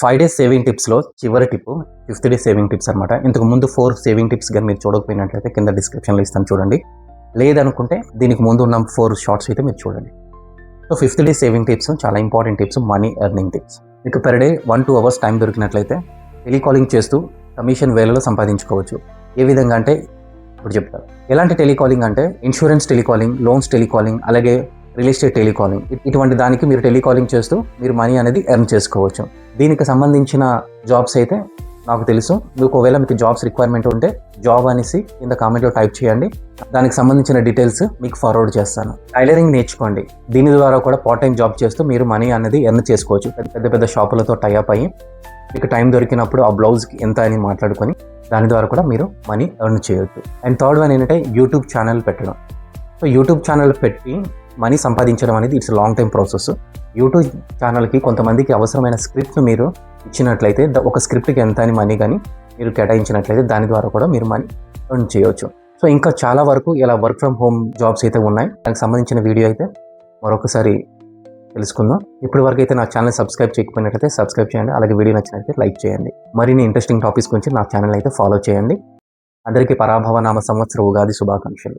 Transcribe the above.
5 days saving టిప్స్లో చివరి tip 5th day saving tips అనమాట. ఇంతకు ముందు 4 సేవింగ్ టిప్స్ కానీ మీరు చూడకపోయినట్లయితే కింద డిస్క్రిప్షన్లో ఇస్తాను చూడండి. లేదనుకుంటే దీనికి ముందు ఉన్న 4 షార్ట్స్ అయితే మీరు చూడండి. So 5th day saving tips చాలా important tips, money earning tips. మీకు పర్ డే 1-2 అవర్స్ టైం దొరికినట్లయితే టెలికాలింగ్ చేస్తూ కమిషన్ వేలలో సంపాదించుకోవచ్చు. ఏ విధంగా అంటే ఇప్పుడు చెప్తారు. ఎలాంటి టెలికాలింగ్ అంటే ఇన్సూరెన్స్ టెలికాలింగ్, లోన్స్ టెలికాలింగ్, అలాగే రియల్ ఎస్టేట్ టెలికాలింగ్. ఇటువంటి దానికి మీరు టెలికాలింగ్ చేస్తూ మీరు మనీ అనేది ఎర్న్ చేసుకోవచ్చు. దీనికి సంబంధించిన జాబ్స్ అయితే నాకు తెలుసు. ఒకవేళ మీకు జాబ్స్ రిక్వైర్మెంట్ ఉంటే జాబ్ అనేసి కింద కామెంట్లో టైప్ చేయండి. దానికి సంబంధించిన డీటెయిల్స్ మీకు ఫార్వర్డ్ చేస్తాను. టైలరింగ్ నేర్చుకోండి. దీని ద్వారా కూడా పార్ట్ టైం జాబ్ చేస్తూ మీరు మనీ అనేది ఎర్న్ చేసుకోవచ్చు. పెద్ద పెద్ద షాపులతో టైఅప్ అయ్యి మీకు టైం దొరికినప్పుడు ఆ బ్లౌజ్కి ఎంత అని మాట్లాడుకొని దాని ద్వారా కూడా మీరు మనీ ఎర్న్ చేయొచ్చు. అండ్ థర్డ్ వన్ ఏంటంటే యూట్యూబ్ ఛానల్ పెట్టడం. సో యూట్యూబ్ ఛానల్ పెట్టి మనీ సంపాదించడం అనేది it's long time process. YouTube ఛానల్కి కొంతమందికి అవసరమైన స్క్రిప్ట్ను మీరు ఇచ్చినట్లయితే ఒక స్క్రిప్ట్కి ఎంత అని మనీ కానీ మీరు కేటాయించినట్లయితే దాని ద్వారా కూడా మీరు మనీ ఎర్న్ చేయవచ్చు. సో ఇంకా చాలా వరకు ఇలా వర్క్ ఫ్రమ్ హోమ్ జాబ్స్ అయితే ఉన్నాయి. దానికి సంబంధించిన వీడియో అయితే మరొకసారి తెలుసుకుందాం. ఇప్పటి వరకు అయితే నా ఛానల్ సబ్స్క్రైబ్ చేయకపోయినట్లయితే సబ్స్క్రైబ్ చేయండి. అలాగే వీడియో నచ్చినట్లయితే లైక్ చేయండి. మరిన్ని ఇంట్రెస్టింగ్ టాపిక్స్ గురించి నా ఛానల్ అయితే ఫాలో చేయండి. అందరికీ పరాభవ నామ సంవత్సర ఉగాది శుభాకాంక్షలు.